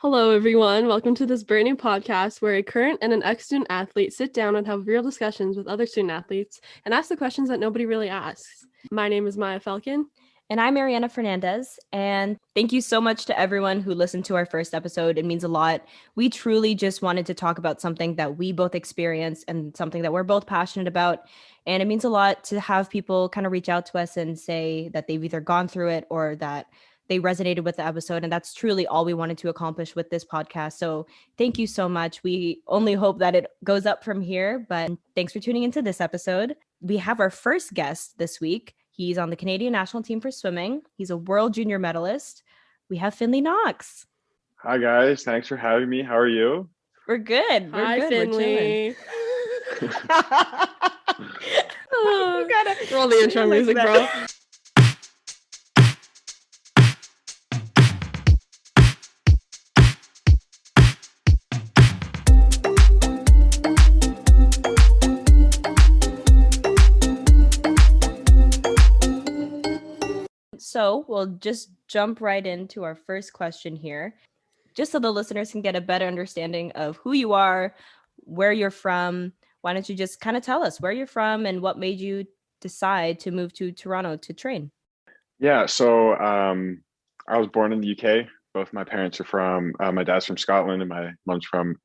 Hello, everyone. Welcome to this brand new podcast where a current and an ex-student athlete sit down and have real discussions with other student athletes and ask the questions that nobody really asks. My name is Maya Falcon. And I'm Mariana Fernandez. And thank you so much to everyone who listened to our first episode. It means a lot. We truly just wanted to talk about something that we both experienced and something that we're both passionate about. And it means a lot to have people kind of reach out to us and say that they've either gone through it or that they resonated with the episode. And that's truly all we wanted to accomplish with this podcast. So thank you so much. We only hope that it goes up from here. But thanks for tuning into this episode. We have our first guest this week. He's on the Canadian national team for swimming. He's a world junior medalist. We have Finley Knox. Hi, guys. Thanks for having me. How are you? We're good. Hi, Finley. We're chilling. Roll the intro music, bro. So we'll just jump right into our first question here, just so the listeners can get a better understanding of who you are, where you're from. Why don't you just kind of tell us where you're from and what made you decide to move to Toronto to train? Yeah, so I was born in the UK. Both my parents are from, my dad's from Scotland and my mom's from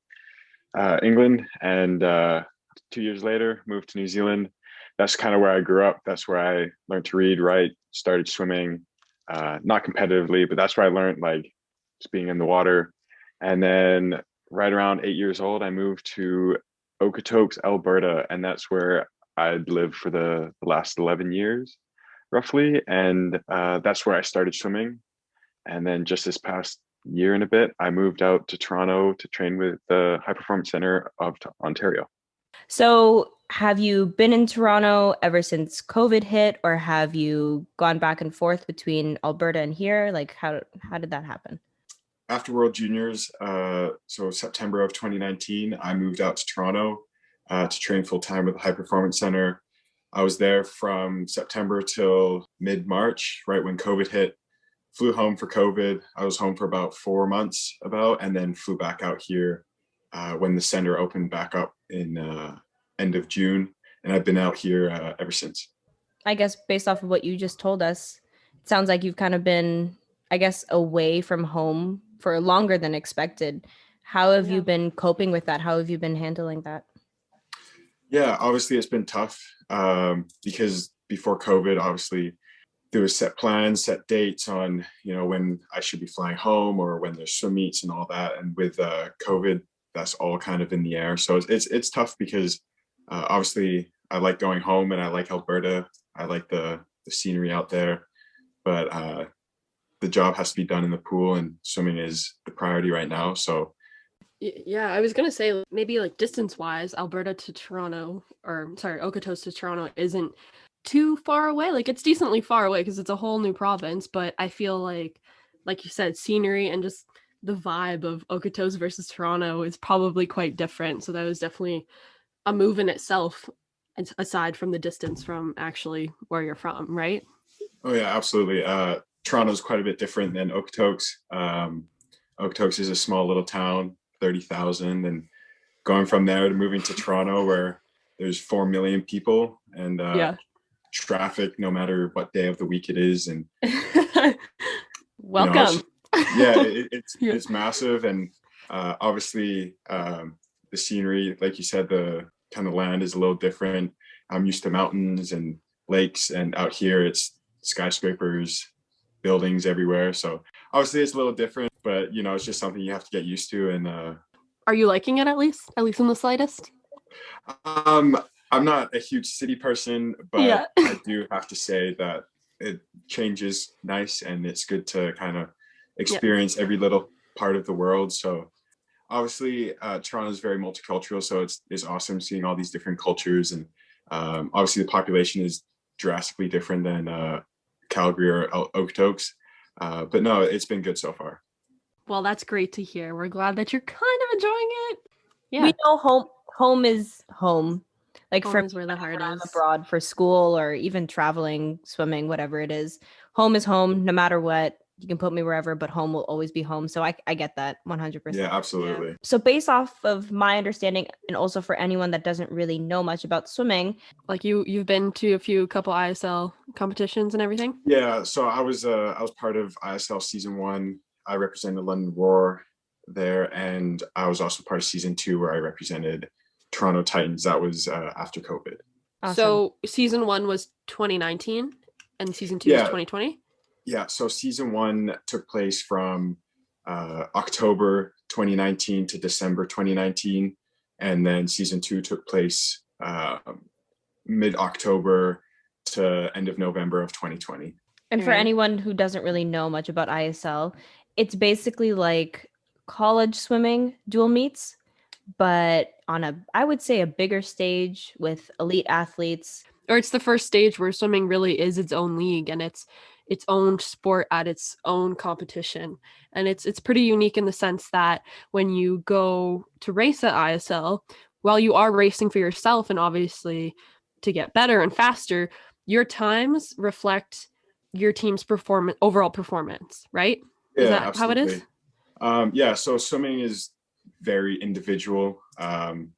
England. And 2 years later, moved to New Zealand. That's kind of where I grew up. That's where I learned to read, write, started swimming, not competitively, but that's where I learned like just being in the water. And then right around 8 years old, I moved to Okotoks, Alberta, and that's where I'd lived for the last 11 years, roughly. And that's where I started swimming. And then just this past year and a bit, I moved out to Toronto to train with the High Performance Center of Ontario. So have you been in Toronto ever since COVID hit, or have you gone back and forth between Alberta and here? Like how did that happen? After World Juniors, so September of 2019, I moved out to Toronto to train full time with the High Performance Center. I was there from September till mid-March, right when COVID hit. Flew home for COVID. I was home for about 4 months and then flew back out here when the center opened back up in end of June. And I've been out here ever since. I guess based off of what you just told us, it sounds like you've kind of been, I guess, away from home for longer than expected. How have you been coping with that? How have you been handling that? Yeah, obviously it's been tough because before COVID, obviously there was set plans, set dates on, when I should be flying home or when there's swim meets and all that. And with COVID, that's all kind of in the air. So it's tough because obviously I like going home and I like Alberta. I like the scenery out there, but the job has to be done in the pool and swimming is the priority right now. So yeah, I was gonna say maybe like distance wise, Alberta to Toronto, or sorry, Okotoks to Toronto isn't too far away. Like it's decently far away because it's a whole new province, but I feel like you said, scenery and just the vibe of Okotoks versus Toronto is probably quite different. So that was definitely a move in itself, aside from the distance from actually where you're from, right? Oh yeah, absolutely. Toronto's quite a bit different than Okotoks. Okotoks is a small little town, 30,000, and going from there to moving to Toronto where there's 4 million people and traffic no matter what day of the week it is. And welcome. It's massive. And obviously the scenery, like you said, the kind of land is a little different. I'm used to mountains and lakes, and out here it's skyscrapers, buildings everywhere. So obviously it's a little different, but it's just something you have to get used to. And are you liking it at least in the slightest? I'm not a huge city person, but I do have to say that it changes nice, and it's good to kind of experience every little part of the world. So obviously Toronto is very multicultural, so it's awesome seeing all these different cultures, and obviously the population is drastically different than Calgary or Okotoks, but no, it's been good so far. Well, that's great to hear. We're glad that you're kind of enjoying it. Yeah, we know home is home. Like home for is where the heart I'm is. Abroad for school or even traveling, swimming, whatever it is, home is home no matter what. you can put me wherever, but home will always be home. So I get that 100%. Yeah, absolutely. So based off of my understanding, and also for anyone that doesn't really know much about swimming, like you've been to a couple ISL competitions and everything. Yeah, so I was part of ISL season 1. I represented London Roar there, and I was also part of season 2 where I represented Toronto Titans. That was after COVID. awesome. So season 1 was 2019 and season 2 is 2020. Yeah, so season 1 took place from October 2019 to December 2019, and then season 2 took place mid-October to end of November of 2020. And for anyone who doesn't really know much about ISL, it's basically like college swimming dual meets, but on I would say a bigger stage with elite athletes. Or it's the first stage where swimming really is its own league, and it's its own sport at its own competition. And it's pretty unique in the sense that when you go to race at ISL, while you are racing for yourself and obviously to get better and faster, your times reflect your team's overall performance, right? Yeah, is that absolutely. How it is? Yeah, so swimming is very individual, kind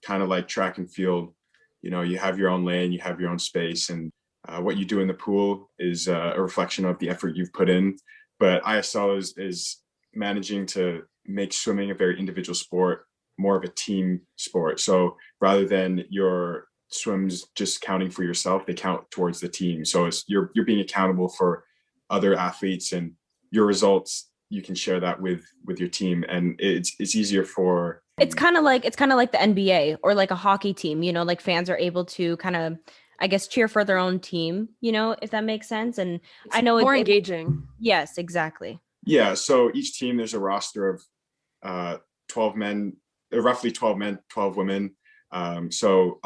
of like track and field. You know, you have your own lane, you have your own space, and what you do in the pool is a reflection of the effort you've put in. But ISL is managing to make swimming a very individual sport, more of a team sport. So rather than your swims just counting for yourself, they count towards the team. So you're being accountable for other athletes, and your results, you can share that with your team, and it's easier for. It's kind of like the NBA or like a hockey team, you know, like fans are able to kind of, I guess, cheer for their own team, you know, if that makes sense. And it's I know more engaging. Yes, exactly. Yeah. So each team, there's a roster of 12 men, roughly 12 men, 12 women. So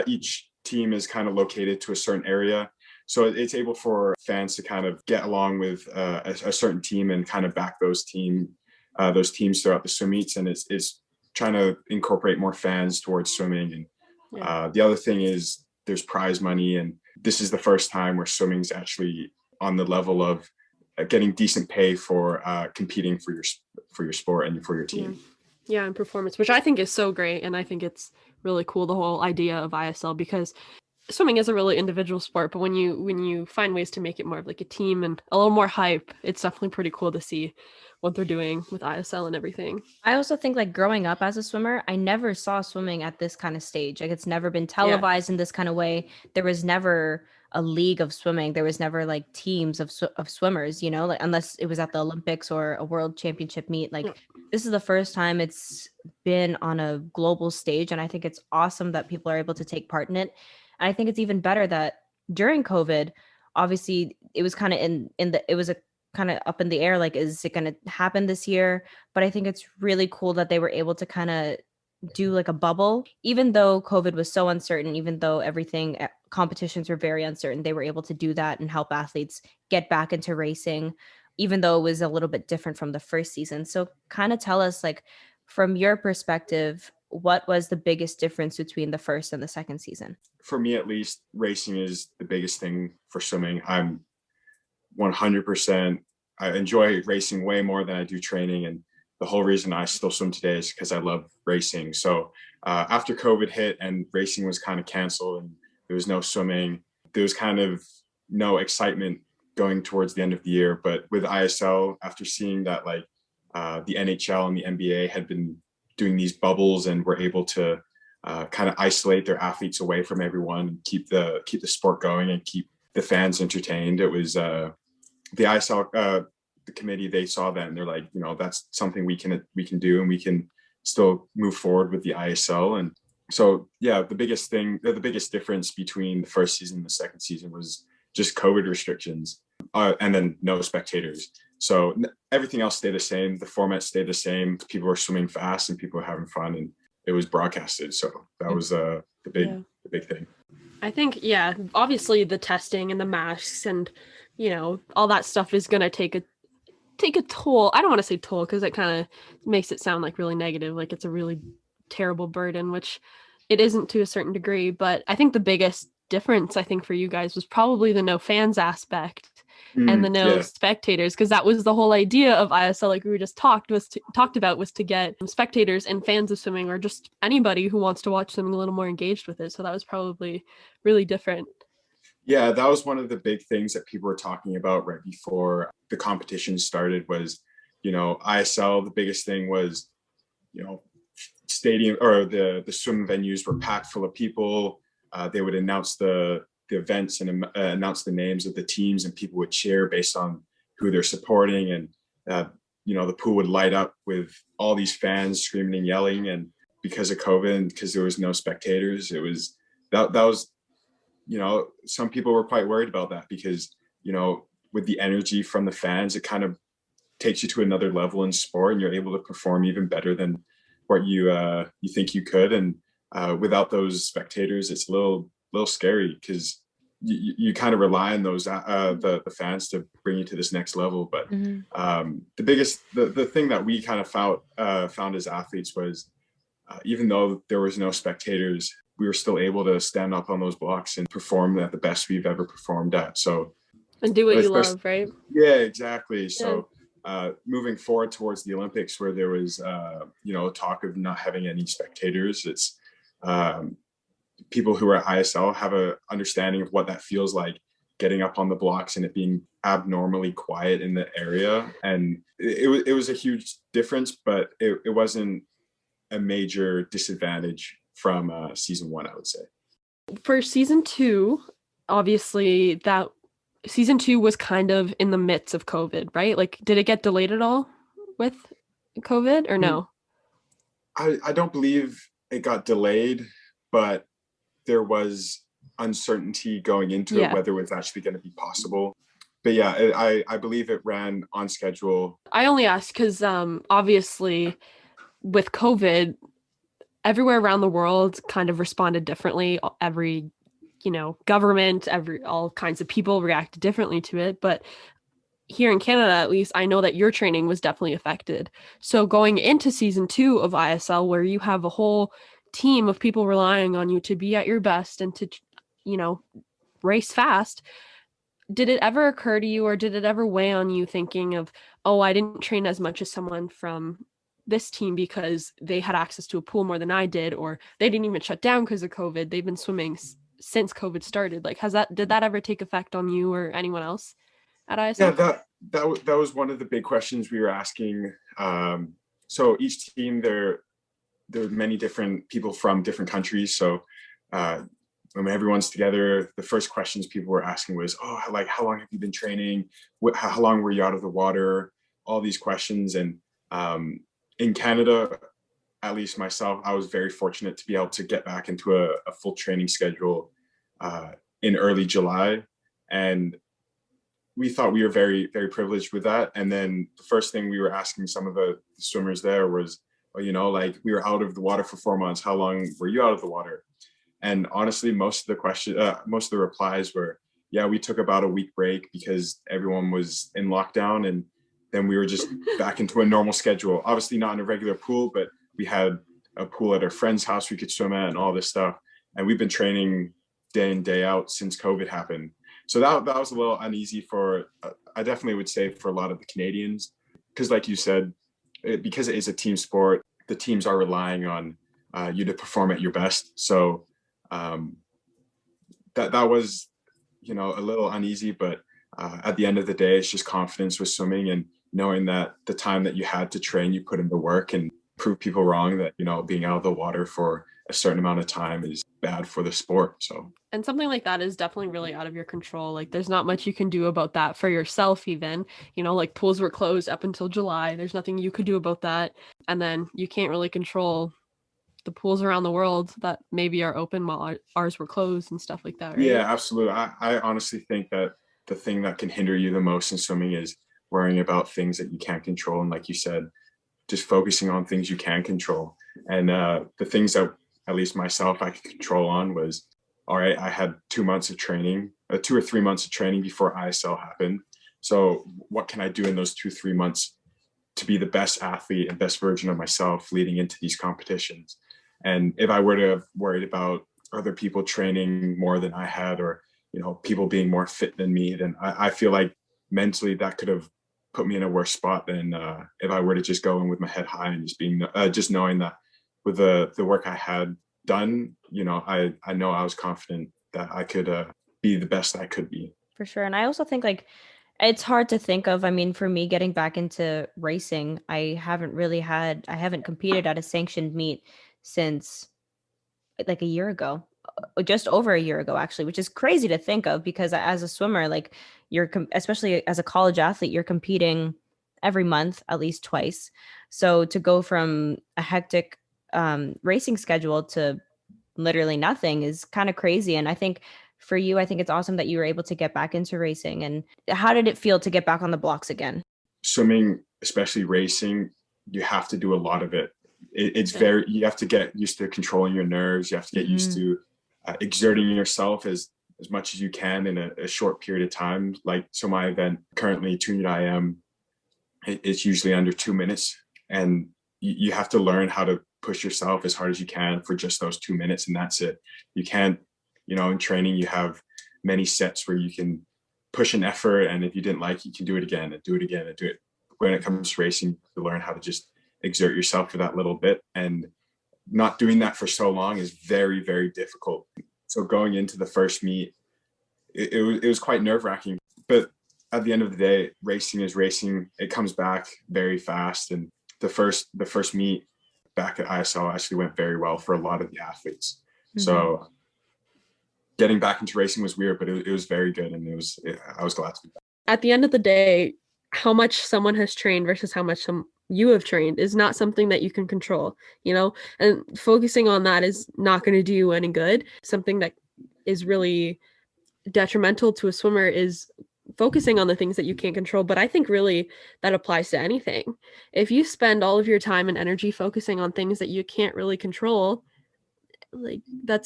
each team is kind of located to a certain area. So it's able for fans to kind of get along with a certain team and kind of back those teams throughout the swim meets. And it's trying to incorporate more fans towards swimming. And the other thing is there's prize money. And this is the first time where swimming's actually on the level of getting decent pay for competing for your sport and for your team. Yeah, and performance, which I think is so great. And I think it's really cool, the whole idea of ISL, because swimming is a really individual sport, but when you find ways to make it more of like a team and a little more hype, it's definitely pretty cool to see what they're doing with ISL and everything. I also think, like, growing up as a swimmer, I never saw swimming at this kind of stage. Like, it's never been televised in this kind of way. There was never a league of swimming. There was never like teams of swimmers, you know, like unless it was at the Olympics or a world championship meet. Like this is the first time it's been on a global stage. And I think it's awesome that people are able to take part in it. And I think it's even better that during COVID, obviously it was kind of it was a kind of up in the air. Like, is it going to happen this year? But I think it's really cool that they were able to kind of do like a bubble, even though COVID was so uncertain, even though competitions were very uncertain, they were able to do that and help athletes get back into racing, even though it was a little bit different from the first season. So kind of tell us, like, from your perspective, what was the biggest difference between the first and the second season? For me, at least, racing is the biggest thing for swimming. I'm 100%, I enjoy racing way more than I do training. And the whole reason I still swim today is because I love racing. So after COVID hit and racing was kind of canceled and there was no swimming, there was kind of no excitement going towards the end of the year. But with ISL, after seeing that, like the NHL and the NBA had been doing these bubbles and were able to kind of isolate their athletes away from everyone and keep the sport going and keep the fans entertained. It was the ISL the committee, they saw that and they're like, you know, that's something we can do and we can still move forward with the ISL. And so yeah, the biggest difference between the first season and the second season was just COVID restrictions and then no spectators. So everything else stayed the same. The format stayed the same. People were swimming fast and people were having fun, and it was broadcasted. So that was the big thing. I think, yeah, obviously the testing and the masks and, you know, all that stuff is going to take a toll. I don't want to say toll because it kind of makes it sound like really negative, like it's a really terrible burden, which it isn't to a certain degree. But I think the biggest difference, I think, for you guys was probably the no fans aspect. and the no Yeah. spectators, because that was the whole idea of ISL, like we were just talked about, was to get spectators and fans of swimming, or just anybody who wants to watch swimming, a little more engaged with it. So that was probably really different. Yeah, that was one of the big things that people were talking about right before the competition started was, ISL, the biggest thing was, stadium or the swim venues were packed full of people. They would announce the events and announce the names of the teams, and people would cheer based on who they're supporting. And, the pool would light up with all these fans screaming and yelling. And because of COVID and because there was no spectators, it was that was, some people were quite worried about that because, with the energy from the fans, it kind of takes you to another level in sport, and you're able to perform even better than what you think you could. And without those spectators, it's a little scary because you kind of rely on those the fans to bring you to this next level. But the thing that we kind of found as athletes was even though there was no spectators, we were still able to stand up on those blocks and perform at the best we've ever performed at. So and do what you love, right? Yeah, exactly. So moving forward towards the Olympics, where there was talk of not having any spectators, it's people who are at ISL have a understanding of what that feels like, getting up on the blocks and it being abnormally quiet in the area. And it was a huge difference, but it wasn't a major disadvantage from season 1, I would say. For season 2, obviously that season 2 was kind of in the midst of COVID, right? Like, did it get delayed at all with COVID or no? I don't believe it got delayed, but there was uncertainty going into it, whether it was actually going to be possible. But yeah, I believe it ran on schedule. I only asked because obviously with COVID, everywhere around the world kind of responded differently. Every, government, all kinds of people reacted differently to it. But here in Canada, at least, I know that your training was definitely affected. So going into season 2 of ISL, where you have a whole team of people relying on you to be at your best and to, race fast, did it ever occur to you, or did it ever weigh on you thinking of, oh, I didn't train as much as someone from this team because they had access to a pool more than I did, or they didn't even shut down because of COVID. They've been swimming since COVID started. Like, did that ever take effect on you or anyone else at ISL? Yeah, that was one of the big questions we were asking. So each team, there are many different people from different countries. So when everyone's together, the first questions people were asking was, oh, like, how long have you been training? How long were you out of the water? All these questions. And in Canada, at least myself, I was very fortunate to be able to get back into a full training schedule in early July. And we thought we were very, very privileged with that. And then the first thing we were asking some of the swimmers there was, well, like, we were out of the water for 4 months. How long were you out of the water? And honestly, most of the replies were, yeah, we took about a week break because everyone was in lockdown. And then we were just back into a normal schedule. Obviously not in a regular pool, but we had a pool at our friend's house we could swim at and all this stuff. And we've been training day in, day out since COVID happened. So that was a little uneasy I definitely would say, for a lot of the Canadians, because like you said, because it is a team sport, the teams are relying on you to perform at your best. So that was, a little uneasy, but at the end of the day, it's just confidence with swimming and knowing that the time that you had to train, you put in the work and prove people wrong that, being out of the water for a certain amount of time is bad for the sport. So, and something like that is definitely really out of your control. Like, there's not much you can do about that for yourself, even, like, pools were closed up until July. There's nothing you could do about that. And then you can't really control the pools around the world that maybe are open while ours were closed and stuff like that, right? Yeah, absolutely. I honestly think that the thing that can hinder you the most in swimming is worrying about things that you can't control. And like you said, just focusing on things you can control. And the things that at least myself I could control on was, all right, I had 2 months of training, 2 or 3 months of training before ISL happened. So what can I do in those 2-3 months to be the best athlete and best version of myself leading into these competitions? And if I were to have worried about other people training more than I had, or, people being more fit than me, then I feel like mentally that could have put me in a worse spot than if I were to just go in with my head high and just being just knowing that with the work I had done, I know I was confident that I could be the best I could be. For sure. And I also think like it's hard to think of. I mean, for me, getting back into racing, I haven't competed at a sanctioned meet since like a year ago, just over a year ago, actually, which is crazy to think of because as a swimmer, like especially as a college athlete, you're competing every month, at least twice. So to go from a hectic racing schedule to literally nothing is kind of crazy. And I think for you, I think it's awesome that you were able to get back into racing. And how did it feel to get back on the blocks again? Swimming, especially racing, you have to do a lot of it. You have to get used to controlling your nerves. You have to get used to exerting yourself as much as you can in a short period of time. Like, so my event currently, 200 IM, it's usually under 2 minutes. And you have to learn how to push yourself as hard as you can for just those 2 minutes. And that's it. You can't, in training, you have many sets where you can push an effort. And if you didn't like it, you can do it again and do it again and do it. When it comes to racing, you learn how to just exert yourself for that little bit. And not doing that for so long is very, very difficult. So going into the first meet, it was quite nerve-wracking. But at the end of the day, racing is racing. It comes back very fast. And the first meet back at ISL actually went very well for a lot of the athletes. So getting back into racing was weird, but it was very good. And I was glad to be back. At the end of the day, how much someone has trained versus how much you have trained is not something that you can control, and focusing on that is not going to do you any good. Something that is really detrimental to a swimmer is focusing on the things that you can't control. But I think really that applies to anything. If you spend all of your time and energy focusing on things that you can't really control, like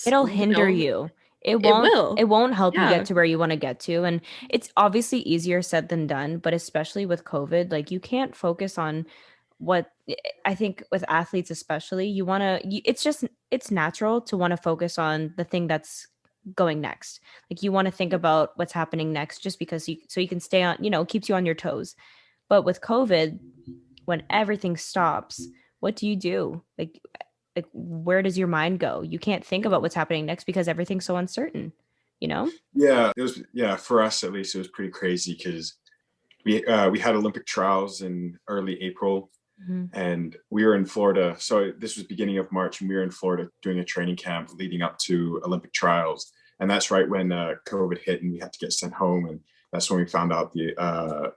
it'll hinder you. It won't help you get to where you want to get to. And it's obviously easier said than done, but especially with COVID, like you can't focus on what I think with athletes, especially it's natural to want to focus on the thing that's going next. Like you want to think about what's happening next just because so you can stay on, keeps you on your toes. But with COVID, when everything stops, what do you do? Like where does your mind go? You can't think about what's happening next because everything's so uncertain, Yeah, for us at least, it was pretty crazy because we had Olympic trials in early April and we were in Florida. So this was beginning of March and we were in Florida doing a training camp leading up to Olympic trials. And that's right when COVID hit and we had to get sent home. And that's when we found out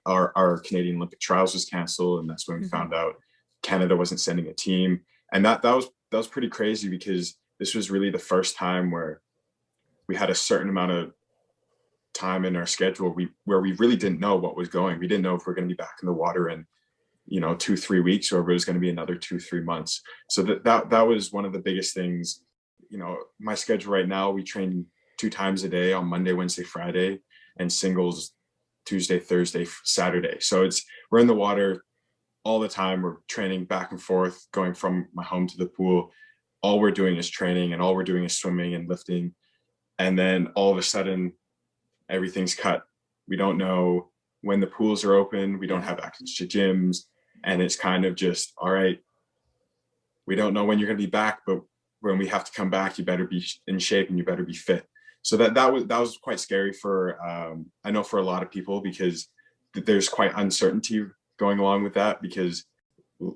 our Canadian Olympic trials was canceled. And that's when we found out Canada wasn't sending a team. And that was pretty crazy because this was really the first time where we had a certain amount of time in our schedule where we really didn't know what was going. We didn't know if we're going to be back in the water in 2-3 weeks or if it was going to be another 2-3 months. So that was one of the biggest things. My schedule right now, we train 2 times a day on Monday, Wednesday, Friday, and singles Tuesday, Thursday, Saturday. So we're in the water all the time. We're training back and forth, going from my home to the pool. All we're doing is training and all we're doing is swimming and lifting. And then all of a sudden, everything's cut. We don't know when the pools are open. We don't have access to gyms. And it's kind of just, all right, we don't know when you're going to be back, but when we have to come back, you better be in shape and you better be fit. So that was quite scary for, I know for a lot of people, because there's quite uncertainty going along with that, because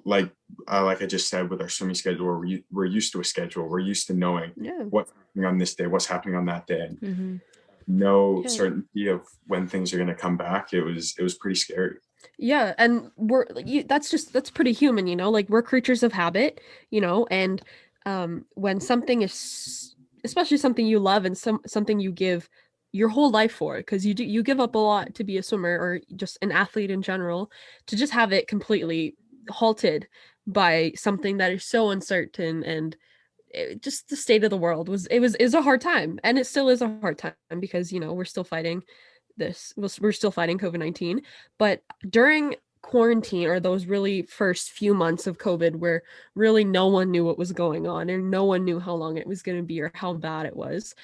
like I just said, with our swimming schedule, we're used to a schedule. We're used to knowing what's happening on this day, what's happening on that day. And no certainty of when things are going to come back. It was pretty scary. Yeah. And that's pretty human, like we're creatures of habit, and when something is, especially something you love and something you give your whole life for, because you give up a lot to be a swimmer or just an athlete in general, to just have it completely halted by something that is so uncertain. And just the state of the world is a hard time, and it still is a hard time because we're still fighting COVID-19. But during quarantine, or those really first few months of COVID, where really no one knew what was going on and no one knew how long it was going to be or how bad it was,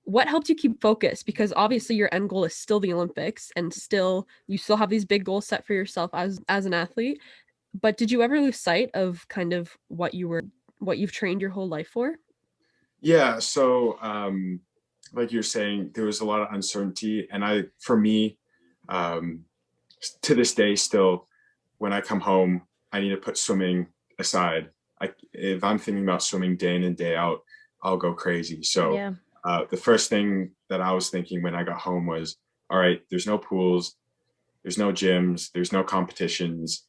what helped you keep focused? Because obviously your end goal is still the Olympics, and you still have these big goals set for yourself as an athlete. But did you ever lose sight of kind of what you've trained your whole life for? Yeah. So, like you're saying, there was a lot of uncertainty, and for me, um, to this day, still, when I come home, I need to put swimming aside. If I'm thinking about swimming day in and day out, I'll go crazy. So, Yeah. the first thing that I was thinking when I got home was, all right, there's no pools, there's no gyms, there's no competitions.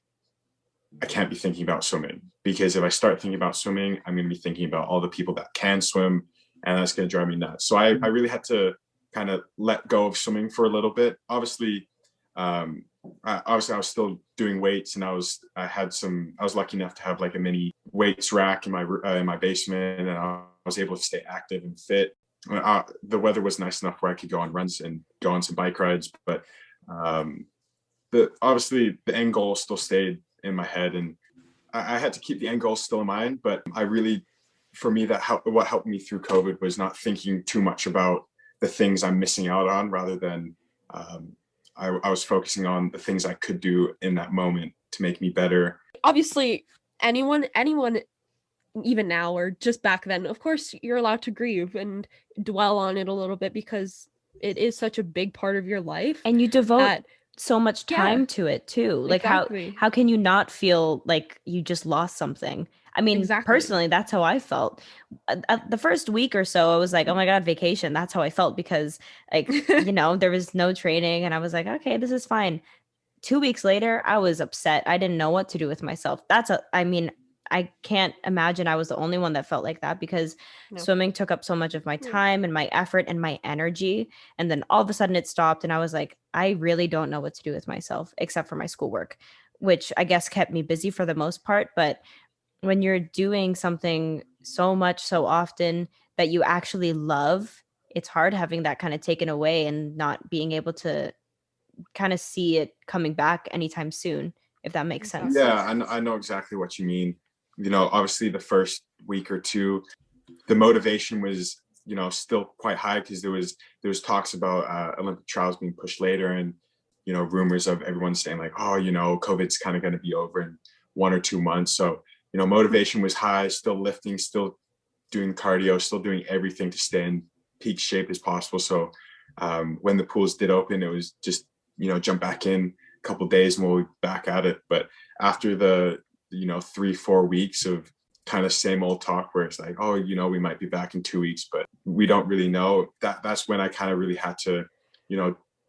I can't be thinking about swimming, because if I start thinking about swimming, I'm going to be thinking about all the people that can swim, and that's going to drive me nuts. So I really had to kind of let go of swimming for a little bit. Obviously, I was still doing weights, and I was lucky enough to have like a mini weights rack in my basement, and I was able to stay active and fit. The weather was nice enough where I could go on runs and go on some bike rides, but obviously the end goal still stayed in my head, and I had to keep the end goal still in mind. But for me, what helped me through COVID was not thinking too much about the things I'm missing out on, rather than I was focusing on the things I could do in that moment to make me better. Obviously, anyone even now or just back then, of course you're allowed to grieve and dwell on it a little bit, because it is such a big part of your life, and you devote so much time to it too. Like exactly. how can you not feel like you just lost something? I mean, Exactly. Personally, that's how I felt. The first week or so, I was like, oh my God, vacation. That's how I felt, because like, there was no training, and I was like, okay, this is fine. 2 weeks later, I was upset. I didn't know what to do with myself. I can't imagine I was the only one that felt like that, because swimming took up so much of my time and my effort and my energy. And then all of a sudden it stopped, and I was like, I really don't know what to do with myself except for my schoolwork, which I guess kept me busy for the most part. But when you're doing something so much, so often, that you actually love, it's hard having that kind of taken away and not being able to kind of see it coming back anytime soon, if that makes sense. Yeah, I know exactly what you mean. Obviously the first week or two, the motivation was, still quite high, because there was talks about Olympic trials being pushed later, and rumors of everyone saying like, oh, COVID's kind of going to be over in 1 or 2 months. So motivation was high, still lifting, still doing cardio, still doing everything to stay in peak shape as possible. So when the pools did open, it was just jump back in a couple days and we'll be back at it. But after the 3-4 weeks of kind of same old talk, where it's like, oh, we might be back in 2 weeks, but we don't really know, that's when I kind of really had to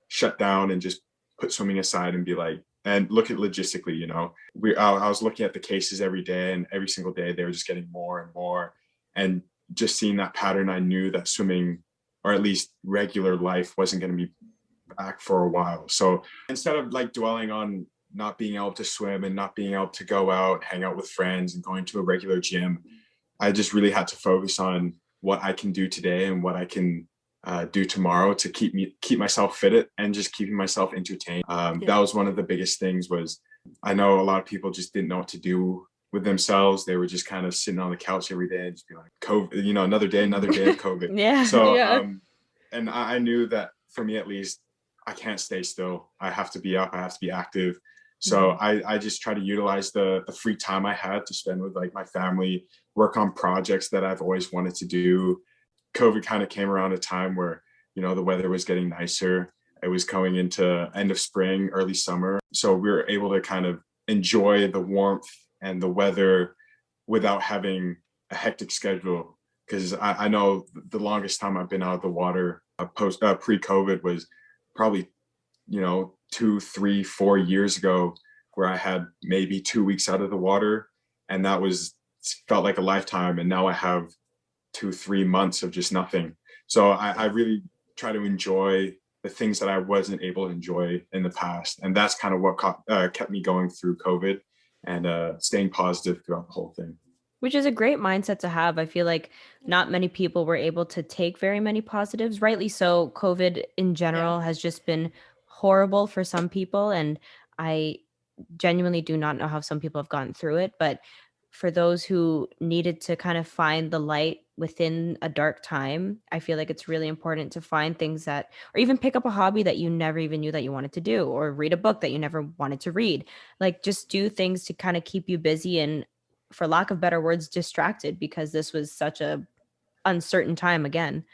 shut down and just put swimming aside and be like, and look at logistically. I was looking at the cases every day, and every single day they were just getting more and more, and just seeing that pattern, I knew that swimming, or at least regular life, wasn't going to be back for a while. So instead of like dwelling on not being able to swim and not being able to go out, hang out with friends, and going to a regular gym, I just really had to focus on what I can do today and what I can do tomorrow to keep myself fit and just keeping myself entertained. That was one of the biggest things. Was I know a lot of people just didn't know what to do with themselves. They were just kind of sitting on the couch every day and just be like, COVID, another day of COVID. Yeah. So Yeah. and I knew that, for me at least, I can't stay still. I have to be up. I have to be active. So I just try to utilize the free time I had to spend with like my family, work on projects that I've always wanted to do. COVID kind of came around a time where, the weather was getting nicer. It was going into end of spring, early summer. So we were able to kind of enjoy the warmth and the weather without having a hectic schedule. Because I know the longest time I've been out of the water pre-COVID was probably 2, 3, 4 years ago, where I had maybe 2 weeks out of the water, and that felt like a lifetime. And now I have 2, 3 months of just nothing. So I really try to enjoy the things that I wasn't able to enjoy in the past, and that's kind of what kept me going through COVID, and staying positive throughout the whole thing. Which is a great mindset to have. I feel like not many people were able to take very many positives. Rightly so. COVID in general has just been horrible for some people, and I genuinely do not know how some people have gotten through it. But for those who needed to kind of find the light within a dark time, I feel like it's really important to find things that, or even pick up a hobby that you never even knew that you wanted to do, or read a book that you never wanted to read. Like, just do things to kind of keep you busy and, for lack of better words, distracted, because this was such a uncertain time again.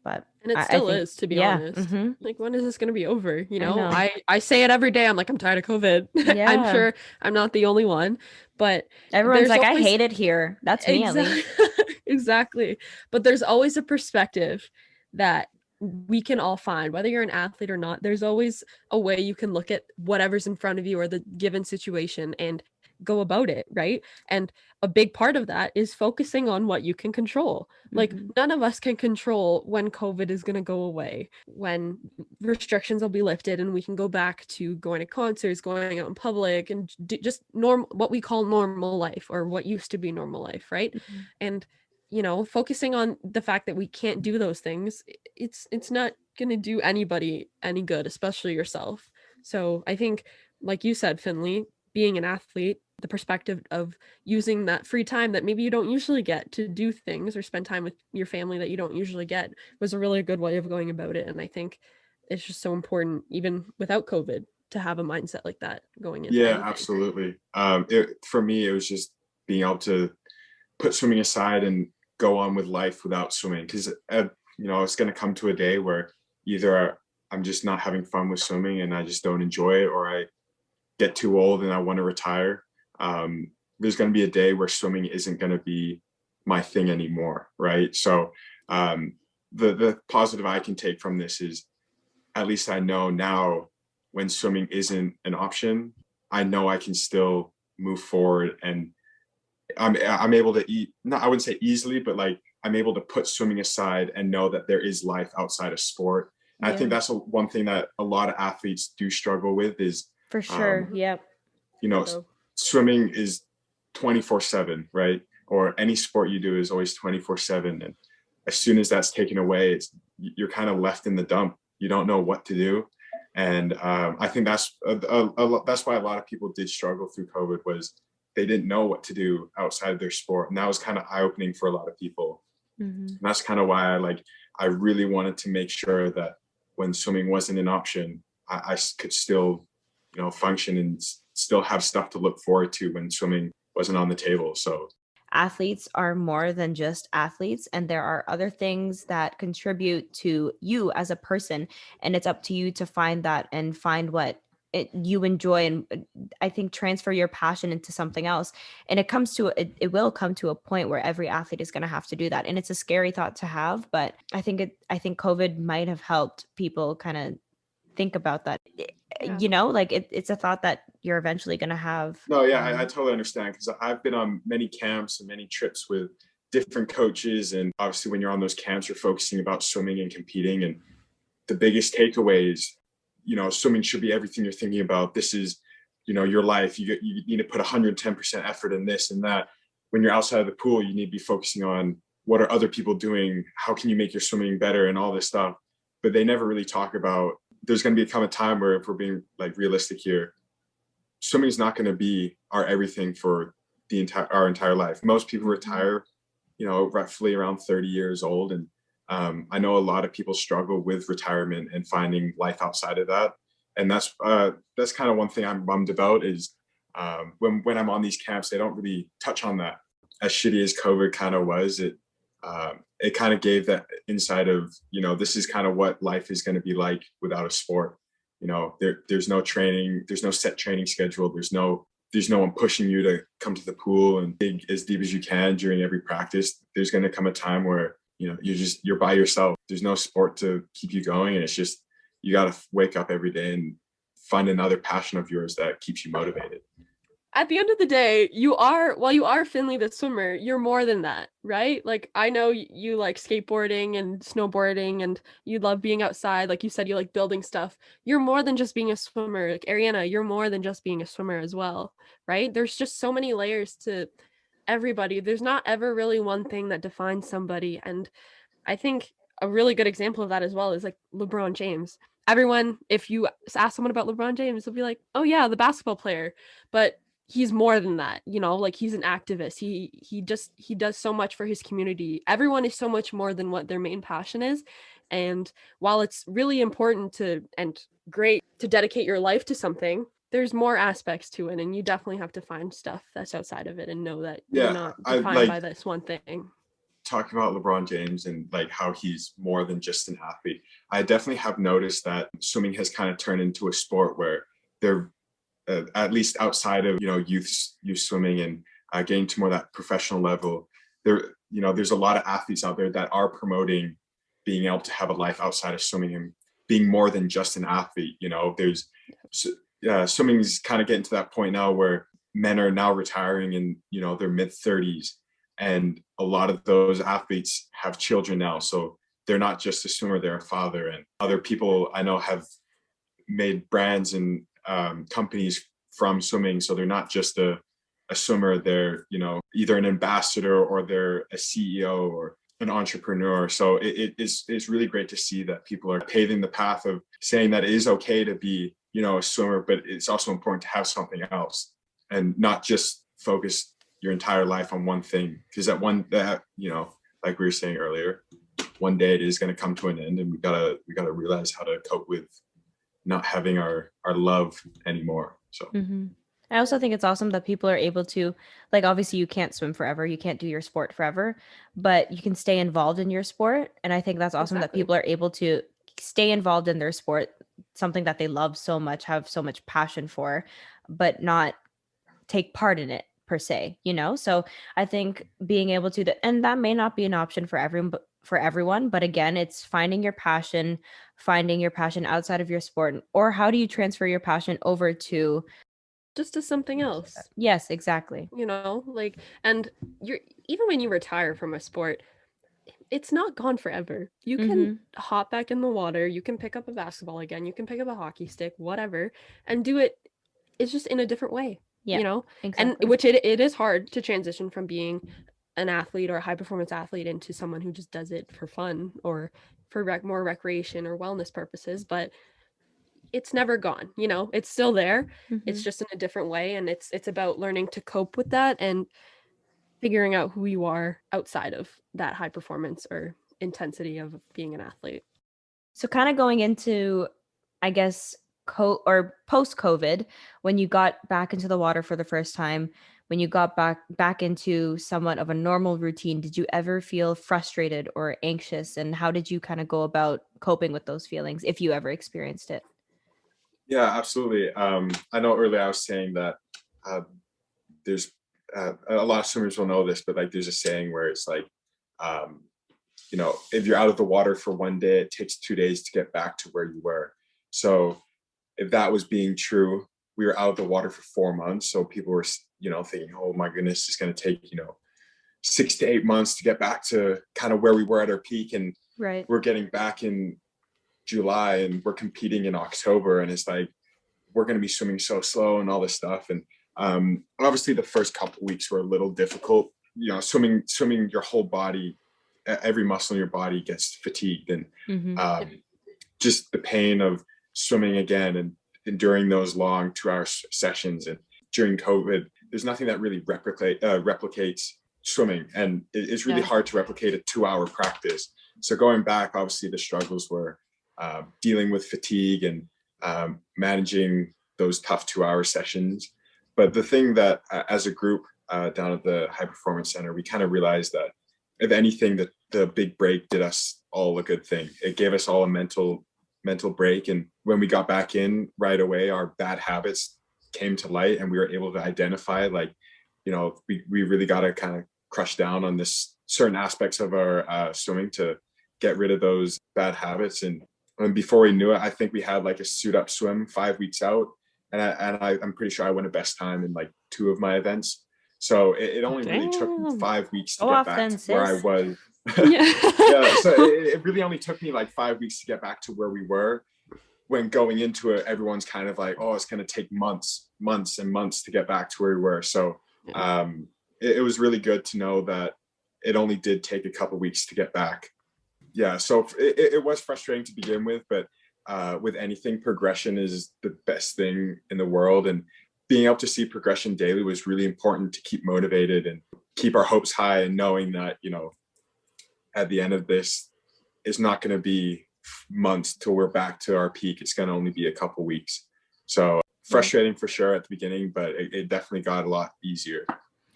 But And it I still think, is, to be yeah, honest. Like, when is this going to be over? You I know, know. I say it every day. I'm like, I'm tired of COVID. I'm Yeah. sure I'm not the only one, but Everyone's there's like, I always hate it here. That's me, at least. exactly. But there's always a perspective that we can all find, whether you're an athlete or not. There's always a way you can look at whatever's in front of you or the given situation and go about it, right? And a big part of that is focusing on what you can control. Like, none of us can control when COVID is going to go away, when restrictions will be lifted and we can go back to going to concerts, going out in public, and just what we call normal life, or what used to be normal life, right? And focusing on the fact that we can't do those things, it's not going to do anybody any good, especially yourself. So I think, like you said, Finley, being an athlete, the perspective of using that free time that maybe you don't usually get to do things or spend time with your family that you don't usually get, was a really good way of going about it. And I think it's just so important, even without COVID, to have a mindset like that going into Yeah, anything. absolutely. For me, it was just being able to put swimming aside and go on with life without swimming, because it's going to come to a day where either I'm just not having fun with swimming and I just don't enjoy it, or I get too old and I want to retire. There's going to be a day where swimming isn't going to be my thing anymore, right? So the positive I can take from this is, at least I know now, when swimming isn't an option, I know I can still move forward, and I'm able to eat, not, I wouldn't say easily, but like, I'm able to put swimming aside and know that there is life outside of sport. And I think that's one thing that a lot of athletes do struggle with is, For sure. Yep. swimming is 24/7, right? Or any sport you do is always 24/7. And as soon as that's taken away, you're kind of left in the dump. You don't know what to do. And I think that's why a lot of people did struggle through COVID, was they didn't know what to do outside of their sport. And that was kind of eye-opening for a lot of people. And that's kind of why I really wanted to make sure that when swimming wasn't an option, I could still, function and still have stuff to look forward to when swimming wasn't on the table. So athletes are more than just athletes, and there are other things that contribute to you as a person, and it's up to you to find that and find what you enjoy, and I think transfer your passion into something else. And it will come to a point where every athlete is going to have to do that, and it's a scary thought to have, but I think COVID might have helped people kind of think about that. Like it's a thought that you're eventually going to have. No, yeah, I totally understand, because I've been on many camps and many trips with different coaches. And obviously when you're on those camps, you're focusing about swimming and competing. And the biggest takeaway is, swimming should be everything you're thinking about. This is, your life. You need to put 110% effort in this and that. When you're outside of the pool, you need to be focusing on what are other people doing? How can you make your swimming better and all this stuff? But they never really talk about, there's going to become a time where, if we're being like realistic here, swimming is not going to be our everything for our entire life. Most people retire, roughly around 30 years old. And I know a lot of people struggle with retirement and finding life outside of that. And that's kind of one thing I'm bummed about is when I'm on these camps, they don't really touch on that. As shitty as COVID kind of was, it kind of gave that insight of, this is kind of what life is going to be like without a sport. There's no training, there's no set training schedule, there's no one pushing you to come to the pool and dig as deep as you can during every practice. There's going to come a time where you're by yourself. There's no sport to keep you going, and it's just, you got to wake up every day and find another passion of yours that keeps you motivated. At the end of the day, while you are Finley the swimmer, you're more than that, right? Like, I know you like skateboarding and snowboarding and you love being outside. Like you said, you like building stuff. You're more than just being a swimmer. Like Ariana, you're more than just being a swimmer as well, right? There's just so many layers to everybody. There's not ever really one thing that defines somebody. And I think a really good example of that as well is like LeBron James. Everyone, if you ask someone about LeBron James, they'll be like, oh yeah, the basketball player. But he's more than that, you know, like he's an activist. He does so much for his community. Everyone is so much more than what their main passion is. And while it's really important to and great to dedicate your life to something, there's more aspects to it, and you definitely have to find stuff that's outside of it and know that you're not I defined by like this one thing. talking about LeBron James and like how he's more than just an athlete. I definitely have noticed that swimming has kind of turned into a sport where they're at least outside of youth swimming and getting to more that professional level. There's a lot of athletes out there that are promoting being able to have a life outside of swimming and being more than just an athlete. There's swimming's kind of getting to that point now where men are now retiring in their mid-30s, and a lot of those athletes have children now, so they're not just a swimmer, they're a father. And other people I know have made brands and companies from swimming, so they're not just a swimmer, they're either an ambassador or they're a CEO or an entrepreneur. So it's really great to see that people are paving the path of saying that it is okay to be a swimmer, but it's also important to have something else and not just focus your entire life on one thing, because like we were saying earlier, one day it is going to come to an end, and we gotta realize how to cope with not having our love anymore. So I also think it's awesome that people are able to, like, obviously you can't swim forever, you can't do your sport forever, but you can stay involved in your sport. And I think that's awesome that people are able to stay involved in their sport, something that they love so much, have so much passion for, but not take part in it per se, So I think being able to, and that may not be an option for everyone, but again, it's finding your passion outside of your sport, or how do you transfer your passion over to just to something else. Yes, exactly. Like, and you're even when you retire from a sport, it's not gone forever. You can hop back in the water, you can pick up a basketball again, you can pick up a hockey stick, whatever, and do it. It's just in a different way, exactly. And which it is hard to transition from being an athlete or a high performance athlete into someone who just does it for fun or for more recreation or wellness purposes, but it's never gone, it's still there. It's just in a different way, and it's about learning to cope with that and figuring out who you are outside of that high performance or intensity of being an athlete. So kind of going into, I guess, or post-COVID, when you got back into the water for the first time, when you got back into somewhat of a normal routine, did you ever feel frustrated or anxious? And how did you kind of go about coping with those feelings, if you ever experienced it? Yeah, absolutely. I know earlier I was saying that there's a lot of swimmers will know this, but like there's a saying where it's like, if you're out of the water for one day, it takes 2 days to get back to where you were. So if that was being true, we were out of the water for 4 months. So people were, thinking, oh my goodness, it's going to take, 6 to 8 months to get back to kind of where we were at our peak. And we're getting back in July and we're competing in October. And it's like, we're going to be swimming so slow and all this stuff. And obviously the first couple of weeks were a little difficult, swimming your whole body, every muscle in your body gets fatigued, and just the pain of swimming again and enduring those long 2-hour sessions. And during COVID, there's nothing that really replicates swimming, and it's really hard to replicate a 2-hour practice. So going back, obviously the struggles were dealing with fatigue and managing those tough 2-hour sessions. But the thing that as a group down at the High Performance Center, we kind of realized that if anything, that the big break did us all a good thing. It gave us all a mental break. And when we got back in right away, our bad habits came to light, and we were able to identify, like, we really got to kind of crush down on this certain aspects of our swimming to get rid of those bad habits. And before we knew it, I think we had like a suit up swim 5 weeks out. And I'm pretty sure I won a best time in like 2 of my events. So it only really took 5 weeks to get back to where I was. So it really only took me like 5 weeks to get back to where we were. When going into it, everyone's kind of like, oh, it's going to take months and months to get back to where we were. So it was really good to know that it only did take a couple weeks to get back. Yeah, so it was frustrating to begin with, but with anything, progression is the best thing in the world. And being able to see progression daily was really important to keep motivated and keep our hopes high, and knowing that, at the end of this, it's not going to be months till we're back to our peak. It's going to only be a couple weeks. So frustrating for sure at the beginning, but it definitely got a lot easier.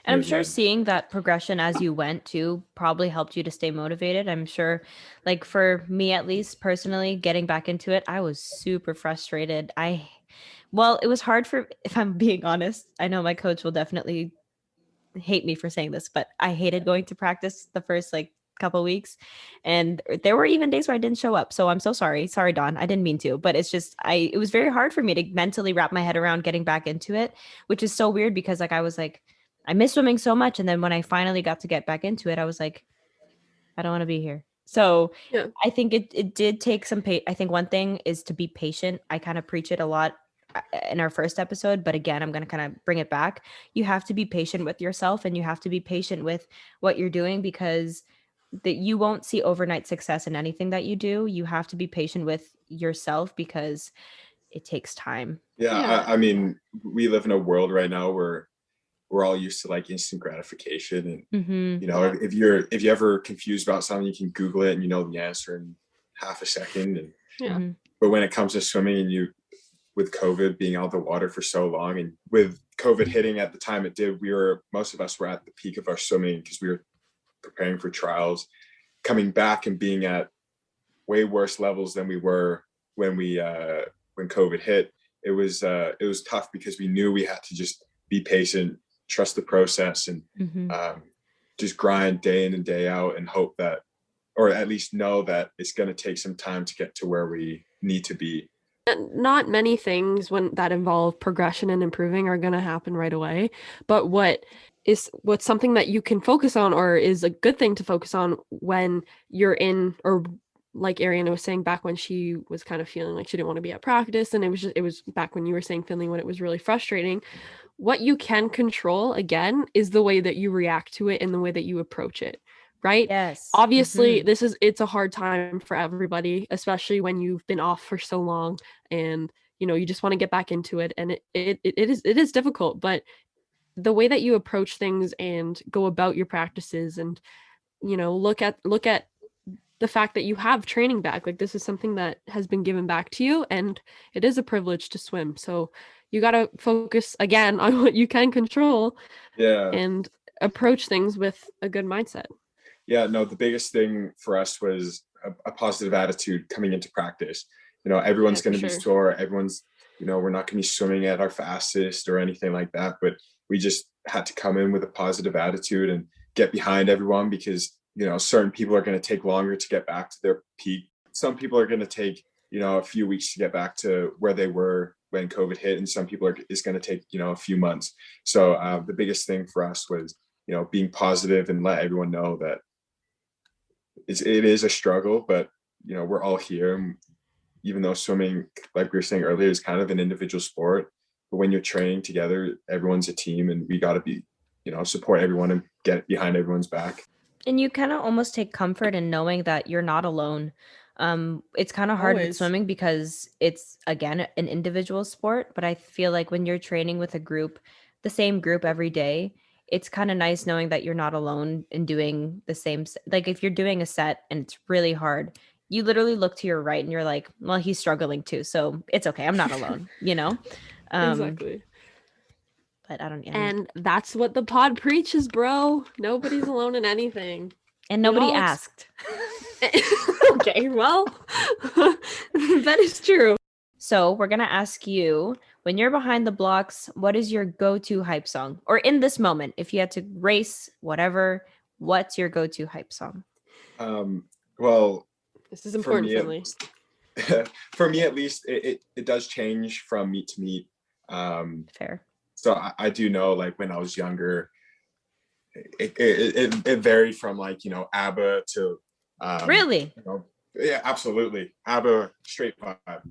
And I'm sure seeing that progression as you went too probably helped you to stay motivated. I'm sure, like for me at least personally, getting back into it, I was super frustrated. Well, it was hard if I'm being honest, I know my coach will definitely hate me for saying this, but I hated going to practice the first like couple weeks, and there were even days where I didn't show up. So I'm so sorry. Sorry, Dawn. I didn't mean to, but it's just it was very hard for me to mentally wrap my head around getting back into it, which is so weird because like I was like, I miss swimming so much. And then when I finally got to get back into it, I was like, I don't want to be here. So Yeah. I think it did take some I think one thing is to be patient. I kind of preach it a lot in our first episode, but again, I'm going to kind of bring it back. You have to be patient with yourself, and you have to be patient with what you're doing, because that you won't see overnight success in anything that you do. You have to be patient with yourself because it takes time. Yeah. I mean, we live in a world right now where we're all used to like instant gratification, and if you're ever confused about something, you can Google it and the answer in half a second. And but when it comes to swimming, and with COVID being out of the water for so long, and with COVID hitting at the time it did, most of us were at the peak of our swimming because we were preparing for trials, coming back and being at way worse levels than we were when COVID hit. It was tough because we knew we had to just be patient, trust the process, and just grind day in and day out, and hope that, or at least know that it's going to take some time to get to where we need to be. Not many things that involve progression and improving are going to happen right away, but what's something that you can focus on, or is a good thing to focus on when you're in, or like Ariana was saying, back when she was kind of feeling like she didn't want to be at practice, and it was back when you were saying, Finley, when it was really frustrating. What you can control, again, is the way that you react to it and the way that you approach it, right? Yes. Obviously, it's a hard time for everybody, especially when you've been off for so long and, you just want to get back into it. And it is difficult, but the way that you approach things and go about your practices, and, look at the fact that you have training back, like this is something that has been given back to you, and it is a privilege to swim. So you got to focus again on what you can control, and approach things with a good mindset. Yeah, no, the biggest thing for us was a positive attitude coming into practice. Everyone's going to be sore. Everyone's, we're not going to be swimming at our fastest or anything like that, but we just had to come in with a positive attitude and get behind everyone, because certain people are going to take longer to get back to their peak. Some people are going to take, a few weeks to get back to where they were when COVID hit. And some people it's going to take, a few months. So the biggest thing for us was, being positive and let everyone know that it is a struggle, but, we're all here. And even though swimming, like we were saying earlier, is kind of an individual sport, but when you're training together, everyone's a team, and we got to be, support everyone and get behind everyone's back. And you kind of almost take comfort in knowing that you're not alone. It's kind of hard with swimming because it's, again, an individual sport. But I feel like when you're training with a group, the same group every day, it's kind of nice knowing that you're not alone in doing the same. Like if you're doing a set and it's really hard, you literally look to your right and you're like, well, he's struggling too. So it's okay. I'm not alone, Exactly. But I don't. And that's what the pod preaches, bro. Nobody's alone in anything. And nobody asked. Okay, well, that is true. So we're going to ask you, when you're behind the blocks, what is your go-to hype song? Or in this moment, if you had to race, whatever, what's your go-to hype song? Well, this is important, Finley. For me, at least, it does change from meet to meet. Fair. So I do know, like when I was younger, it varied from like, ABBA to really? Yeah, absolutely. ABBA, straight vibe.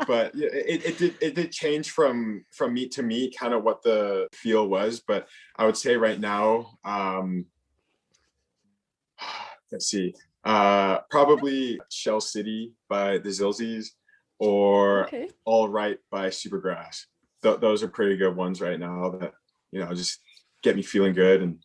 But it did change from meet to meet, kind of what the feel was. But I would say right now, let's see, probably Shell City by the Zilzies, or All Right by Supergrass. those are pretty good ones right now that, just get me feeling good and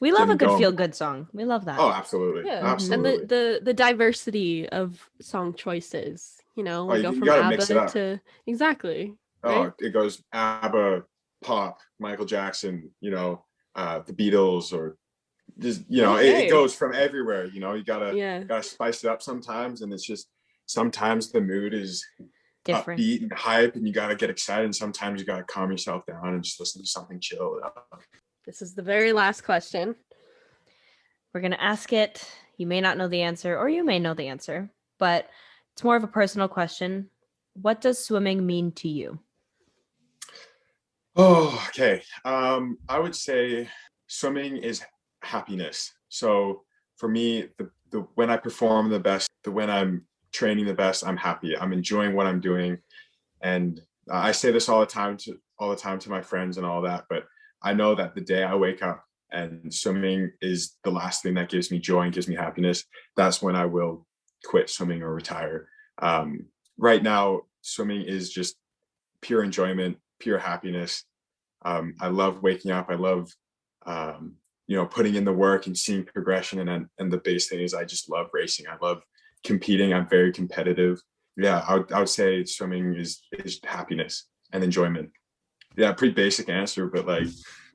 we love a good going. feel good song. We love that. Oh, absolutely. Yeah. Absolutely. And the diversity of song choices, we go you from gotta mix it ABBA up. to exactly. Oh, Right? it goes ABBA, pop, Michael Jackson, the Beatles, or just, it goes from everywhere. You gotta spice it up sometimes, and it's just sometimes the mood is Different. upbeat and hype, and you gotta get excited. And sometimes you gotta calm yourself down and just listen to something chill. This is the very last question. We're gonna ask it. You may not know the answer, or you may know the answer, but it's more of a personal question. What does swimming mean to you? Oh, okay. I would say swimming is happiness. So for me, the when I perform the best, when I'm training the best, I'm happy. I'm enjoying what I'm doing, and I say this all the time to my friends and all that. But I know that the day I wake up and swimming is the last thing that gives me joy and gives me happiness, that's when I will quit swimming or retire. Right now, swimming is just pure enjoyment, pure happiness. I love waking up. I love, putting in the work and seeing progression. And the biggest thing is I just love racing. I love competing. I'm very competitive. Yeah, I would say swimming is happiness and enjoyment. Yeah, pretty basic answer, but like,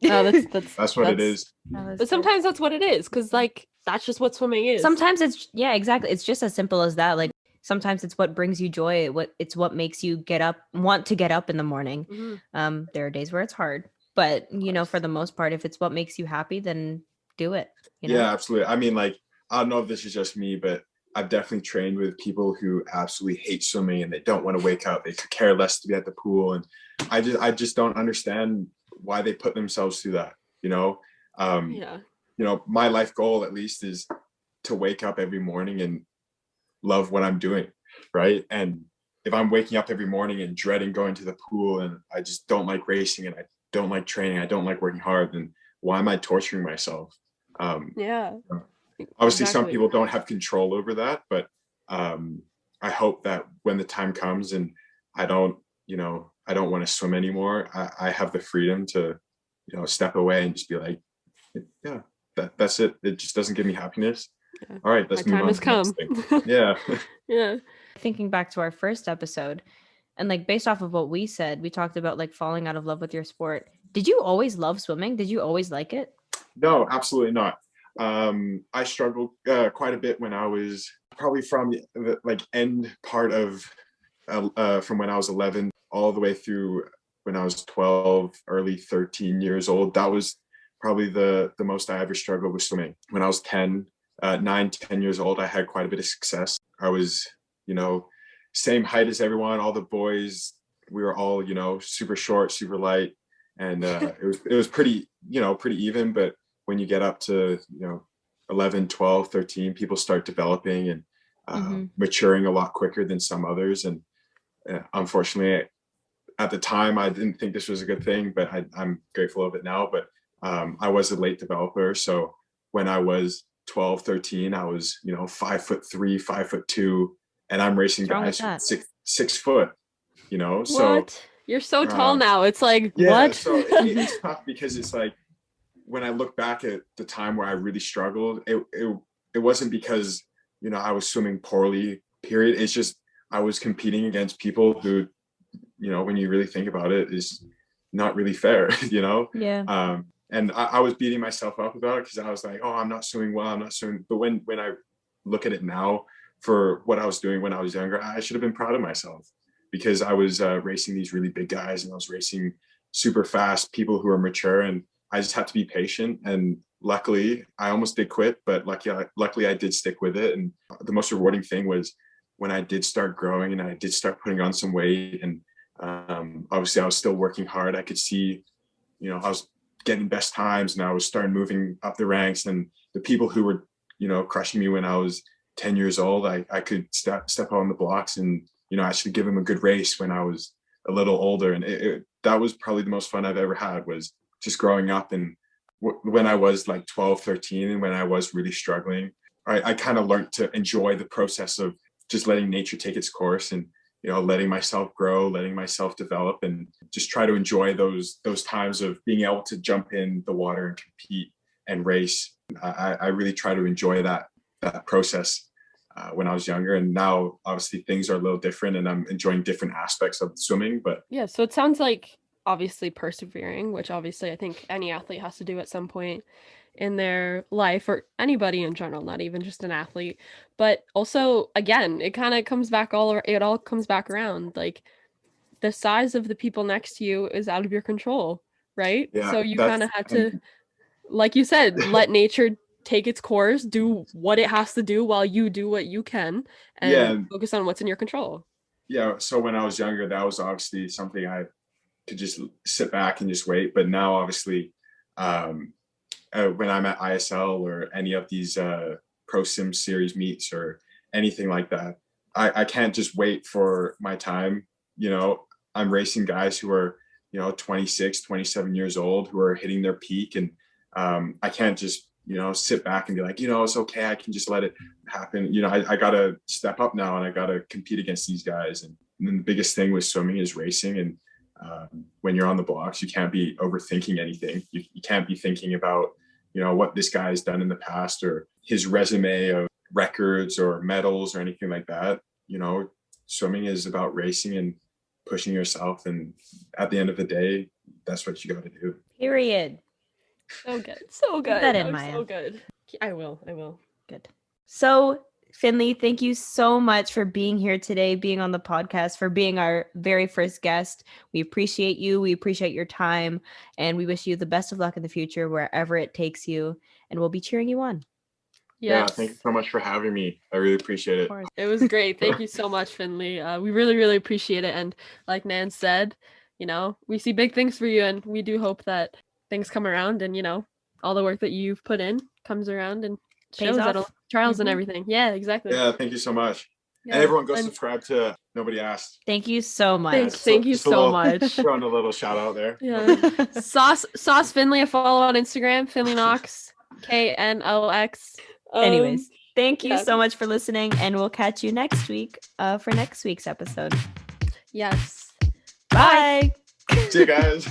that's what it is. But sometimes that's what it is, because like that's just what swimming is. Sometimes exactly. It's just as simple as that. Like sometimes it's what brings you joy. It's what makes you want to get up in the morning. Mm-hmm. There are days where it's hard, but for the most part, if it's what makes you happy, then do it. Yeah, absolutely. I mean, like, I don't know if this is just me, but I've definitely trained with people who absolutely hate swimming and they don't want to wake up. They could care less to be at the pool, and I just don't understand why they put themselves through that. My life goal at least is to wake up every morning and love what I'm doing, right? And if I'm waking up every morning and dreading going to the pool and I just don't like racing and I don't like training, I don't like working hard, then why am I torturing myself? Obviously, some people don't have control over that, but I hope that when the time comes and I don't want to swim anymore, I have the freedom to, step away and just be like, yeah, that's it. It just doesn't give me happiness. Yeah. All right, let's move on to the next thing. Yeah. Yeah. Thinking back to our first episode, and like based off of what we said, we talked about like falling out of love with your sport. Did you always love swimming? Did you always like it? No, absolutely not. I struggled quite a bit when I was probably from the like end part of from when I was 11 all the way through when I was 12, early 13 years old. That was probably the most I ever struggled with swimming. When I was 10 years old, I had quite a bit of success. I was, same height as everyone, all the boys. We were all, super short, super light, and it was pretty even. But when you get up to 11, 12, 13, people start developing and maturing a lot quicker than some others. And unfortunately, at the time, I didn't think this was a good thing, but I'm grateful of it now. But I was a late developer, so when I was 12, 13, I was 5'3", 5'2", and I'm racing guys 6 foot. So what? You're so tall now. It's like, what? So it's tough because it's like when I look back at the time where I really struggled, it wasn't because I was swimming poorly. Period. It's just I was competing against people who, when you really think about it, is not really fair. Yeah. And I was beating myself up about it because I was like, oh, I'm not swimming well. I'm not swimming. But when I look at it now for what I was doing when I was younger, I should have been proud of myself because I was racing these really big guys and I was racing super fast people who are mature, and I just had to be patient. And luckily, I almost did quit, but luckily I did stick with it. And the most rewarding thing was when I did start growing and I did start putting on some weight. And obviously, I was still working hard. I could see, I was getting best times and I was starting moving up the ranks. And the people who were, crushing me when I was 10 years old, I could step on the blocks and, actually give them a good race when I was a little older. And that was probably the most fun I've ever had, was just growing up. And when I was like 12, 13, and when I was really struggling, I kind of learned to enjoy the process of just letting nature take its course and letting myself grow, letting myself develop, and just try to enjoy those times of being able to jump in the water and compete and race. I really try to enjoy that process when I was younger, and now obviously things are a little different, and I'm enjoying different aspects of swimming. But yeah, so it sounds like obviously persevering, which obviously I think any athlete has to do at some point in their life, or anybody in general, not even just an athlete. But also, again, it kind of comes back it all comes back around. Like, the size of the people next to you is out of your control, right? yeah, So you kind of had to, like you said, let nature take its course, do what it has to do while you do what you can, and focus on what's in your control. Yeah, so when I was younger, that was obviously something I could just sit back and just wait. But now, obviously, when I'm at ISL or any of these Pro Sim Series meets or anything like that, I can't just wait for my time. I'm racing guys who are, 26, 27 years old, who are hitting their peak. And I can't just, sit back and be like, it's okay, I can just let it happen. I got to step up now, and I got to compete against these guys. And then the biggest thing with swimming is racing. And when you're on the blocks, you can't be overthinking anything. You can't be thinking about, what this guy has done in the past, or his resume of records or medals or anything like that. Swimming is about racing and pushing yourself. And at the end of the day, that's what you got to do. Period. So good. So good. Keep that in, Maya. So good. I will. Good. So, Finley, thank you so much for being here today, being on the podcast, for being our very first guest. We appreciate you. We appreciate your time, and we wish you the best of luck in the future, wherever it takes you, and we'll be cheering you on. Yes. Yeah, thank you so much for having me. I really appreciate it. It was great. Thank you so much, Finley. We really, really appreciate it. And like Nan said, we see big things for you, and we do hope that things come around, and all the work that you've put in comes around and shows at trials and everything. Yeah, exactly. Yeah, thank you so much. Yeah. And everyone go subscribe to Nobody Asked. Thank you so much. Thank you so much. Throwing a little shout out there. Yeah. Sauce Finley, a follow on Instagram, Finley Knox, KNOX. Anyways, thank you so much for listening, and we'll catch you next week for next week's episode. Yes. Bye. See you guys.